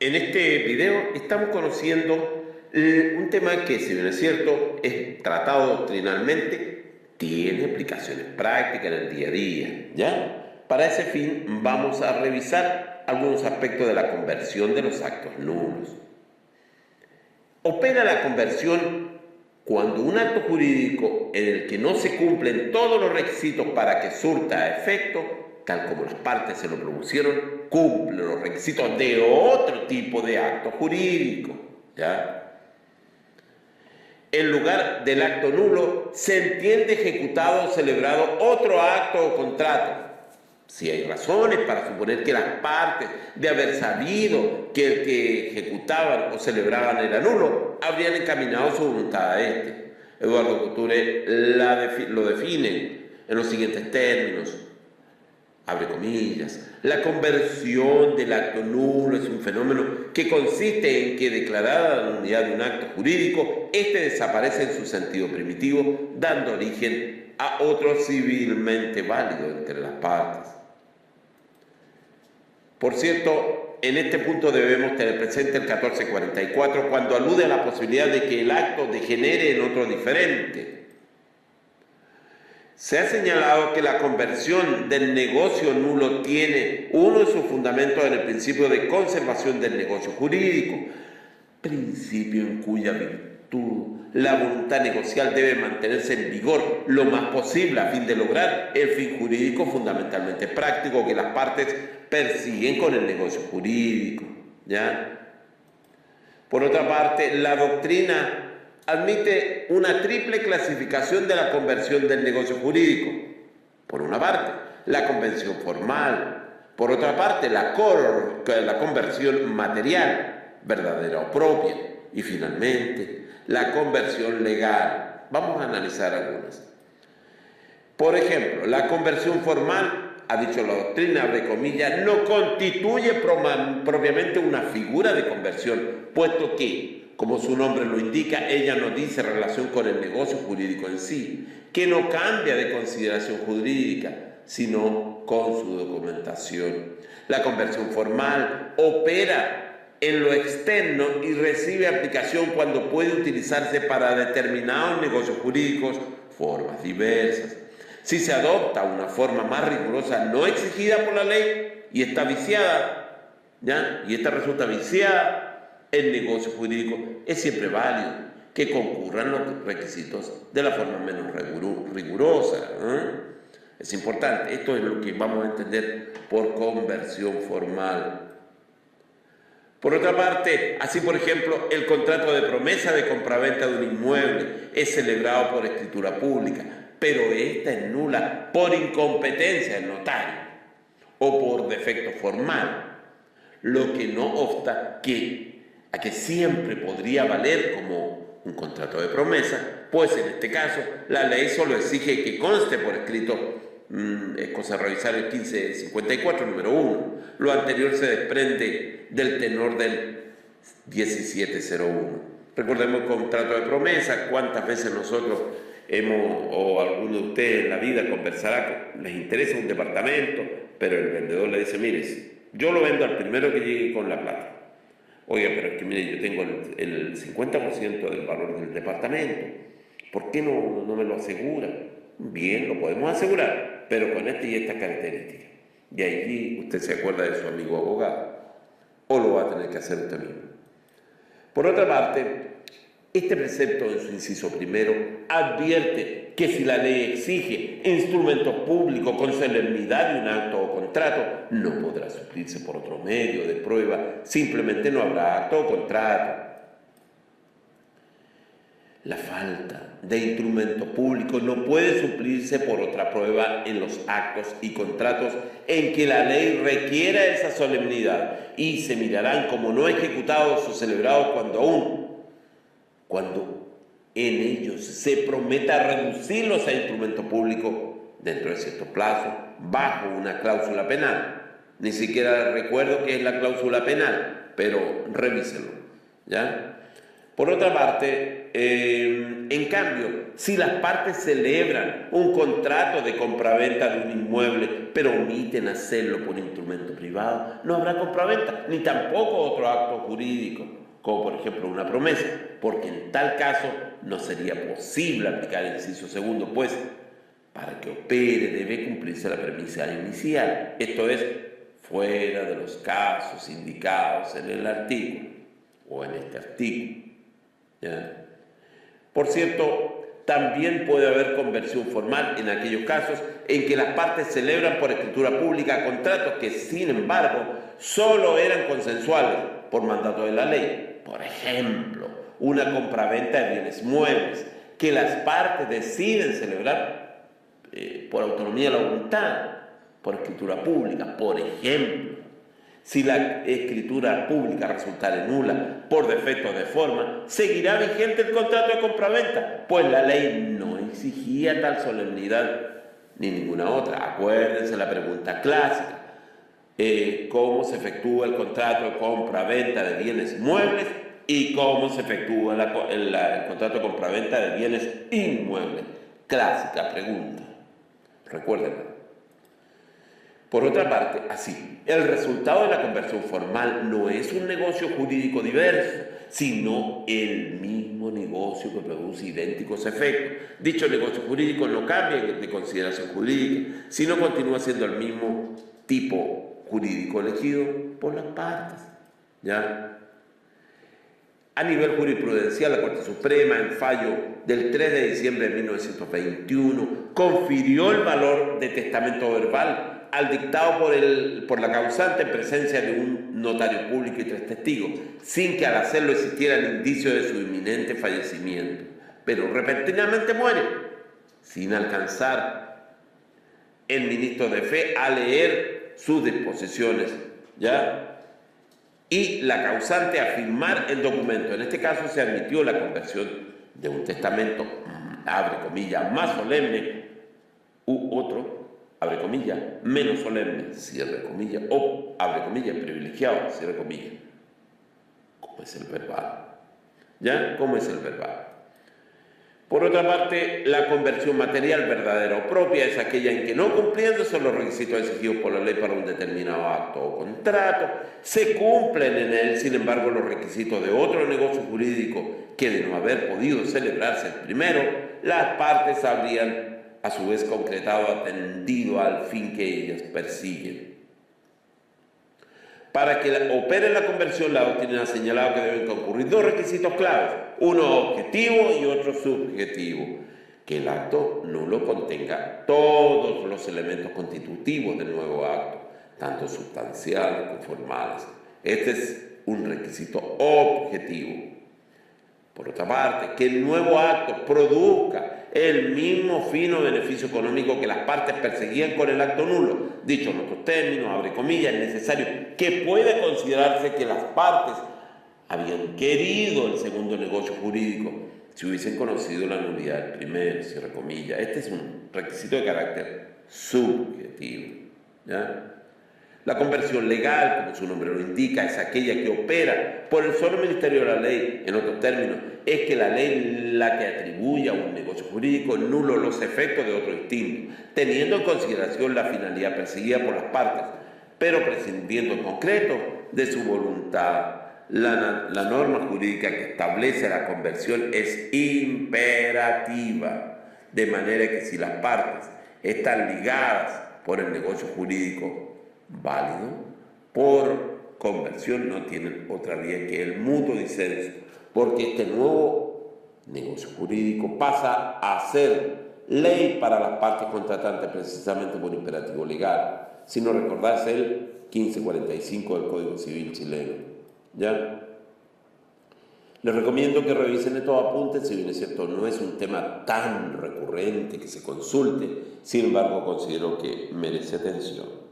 En este video estamos conociendo un tema que, si bien es cierto, es tratado doctrinalmente, tiene aplicaciones prácticas en el día a día, ¿ya? Para ese fin vamos a revisar algunos aspectos de la conversión de los actos nulos. Opera la conversión cuando un acto jurídico en el que no se cumplen todos los requisitos para que surta efecto, tal como las partes se lo propusieron, cumple los requisitos de otro tipo de acto jurídico, ¿ya? En lugar del acto nulo, se entiende ejecutado o celebrado otro acto o contrato. Si hay razones para suponer que las partes, de haber sabido que el que ejecutaban o celebraban era nulo, habrían encaminado su voluntad a este. Eduardo Couture lo define en los siguientes términos. Abre comillas, la conversión del acto nulo es un fenómeno que consiste en que, declarada la nulidad de un acto jurídico, éste desaparece en su sentido primitivo, dando origen a otro civilmente válido entre las partes. Por cierto, en este punto debemos tener presente el 1444, cuando alude a la posibilidad de que el acto degenere en otro diferente. Se ha señalado que la conversión del negocio nulo tiene uno de sus fundamentos en el principio de conservación del negocio jurídico, principio en cuya virtud la voluntad negocial debe mantenerse en vigor lo más posible a fin de lograr el fin jurídico fundamentalmente práctico que las partes persiguen con el negocio jurídico, ¿ya? Por otra parte, la doctrina admite una triple clasificación de la conversión del negocio jurídico. Por una parte, la conversión formal. Por otra parte, la conversión material, verdadera o propia. Y finalmente, la conversión legal. Vamos a analizar algunas. Por ejemplo, la conversión formal, ha dicho la doctrina, abre comillas, no constituye propiamente una figura de conversión, puesto que, como su nombre lo indica, ella no dice relación con el negocio jurídico en sí, que no cambia de consideración jurídica, sino con su documentación. La conversión formal opera en lo externo y recibe aplicación cuando puede utilizarse para determinados negocios jurídicos, formas diversas. Si se adopta una forma más rigurosa no exigida por la ley y está viciada, ¿ya? Y esta resulta viciada, el negocio jurídico es siempre válido, que concurran los requisitos de la forma menos rigurosa, ¿eh? Es importante, esto es lo que vamos a entender por conversión formal. Por otra parte, así por ejemplo, el contrato de promesa de compraventa de un inmueble es celebrado por escritura pública, pero esta es nula por incompetencia del notario o por defecto formal, lo que no obsta a que siempre podría valer como un contrato de promesa, pues en este caso la ley solo exige que conste por escrito, es cosa de revisar el 1554, número 1. Lo anterior se desprende del tenor del 1701. Recordemos el contrato de promesa, cuántas veces nosotros o alguno de ustedes en la vida conversará, les interesa un departamento, pero el vendedor le dice, mire, yo lo vendo al primero que llegue con la plata. Oiga, pero es que mire, yo tengo el 50% del valor del departamento, ¿por qué no me lo asegura? Bien, lo podemos asegurar, pero con esta y esta característica. Y allí usted se acuerda de su amigo abogado, o lo va a tener que hacer usted mismo. Por otra parte, este precepto en su inciso primero advierte que si la ley exige instrumento público con solemnidad de un acto o contrato, no podrá suplirse por otro medio de prueba, simplemente no habrá acto o contrato. La falta de instrumento público no puede suplirse por otra prueba en los actos y contratos en que la ley requiera esa solemnidad y se mirarán como no ejecutados o celebrados cuando en ellos se prometa reducirlos a instrumento público dentro de ciertos plazos, bajo una cláusula penal. Ni siquiera recuerdo qué es la cláusula penal, pero revísenlo, ¿ya? Por otra parte, en cambio, si las partes celebran un contrato de compraventa de un inmueble, pero omiten hacerlo por instrumento privado, no habrá compraventa, ni tampoco otro acto jurídico, como por ejemplo una promesa, porque en tal caso no sería posible aplicar el inciso segundo, pues para que opere debe cumplirse la premisa inicial, esto es, fuera de los casos indicados en el artículo o en este artículo. ¿Ya? Por cierto, también puede haber conversión formal en aquellos casos en que las partes celebran por escritura pública contratos que, sin embargo, solo eran consensuales por mandato de la ley. Por ejemplo, una compraventa de bienes muebles que las partes deciden celebrar por autonomía de la voluntad, por escritura pública. Por ejemplo, si la escritura pública resultare nula por defecto de forma, seguirá vigente el contrato de compraventa, pues la ley no exigía tal solemnidad ni ninguna otra. Acuérdense la pregunta clásica: ¿cómo se efectúa el contrato de compraventa de bienes muebles y cómo se efectúa el contrato de compraventa de bienes inmuebles? Clásica pregunta. Recuérdenla. Por otra parte, así, el resultado de la conversión formal no es un negocio jurídico diverso, sino el mismo negocio que produce idénticos efectos. Dicho negocio jurídico no cambia de consideración jurídica, sino continúa siendo el mismo tipo jurídico elegido por las partes. ¿Ya? A nivel jurisprudencial, la Corte Suprema, en fallo del 3 de diciembre de 1921, confirió el valor de testamento verbal al dictado por la causante en presencia de un notario público y 3 testigos, sin que al hacerlo existieran indicios de su inminente fallecimiento. Pero repentinamente muere, sin alcanzar el ministro de fe a leer sus disposiciones, ¿ya? Y la causante a firmar el documento. En este caso se admitió la conversión de un testamento, abre comillas, más solemne, u otro, abre comillas, menos solemne, cierre comillas, o, abre comillas, privilegiado, cierre comillas. ¿Cómo es el verbal? ¿Ya? ¿Cómo es el verbal? Por otra parte, la conversión material verdadera o propia es aquella en que, no cumpliéndose los requisitos exigidos por la ley para un determinado acto o contrato, se cumplen en él, sin embargo, los requisitos de otro negocio jurídico que, de no haber podido celebrarse el primero, las partes habrían a su vez concretado, atendido al fin que ellas persiguen. Para que opere la conversión, la doctrina ha señalado que deben concurrir dos requisitos claves, uno objetivo y otro subjetivo: que el acto nulo contenga todos los elementos constitutivos del nuevo acto, tanto sustanciales como formales. Este es un requisito objetivo. Por otra parte, que el nuevo acto produzca el mismo fin o beneficio económico que las partes perseguían con el acto nulo. Dicho en otros términos, abre comillas, es necesario que pueda considerarse que las partes habían querido el segundo negocio jurídico si hubiesen conocido la nulidad del primero, cierre comillas. Este es un requisito de carácter subjetivo. ¿Ya? La conversión legal, como su nombre lo indica, es aquella que opera por el solo ministerio de la ley. En otros términos, es que la ley la que atribuye a un negocio jurídico nulo los efectos de otro distinto, teniendo en consideración la finalidad perseguida por las partes, pero prescindiendo en concreto de su voluntad. La norma jurídica que establece la conversión es imperativa, de manera que si las partes están ligadas por el negocio jurídico válido, por conversión no tienen otra vía que el mutuo disenso, porque este nuevo negocio jurídico pasa a ser ley para las partes contratantes precisamente por imperativo legal, si no recordarse el 1545 del Código Civil chileno. ¿Ya? Les recomiendo que revisen estos apuntes, si bien es cierto no es un tema tan recurrente que se consulte, sin embargo considero que merece atención.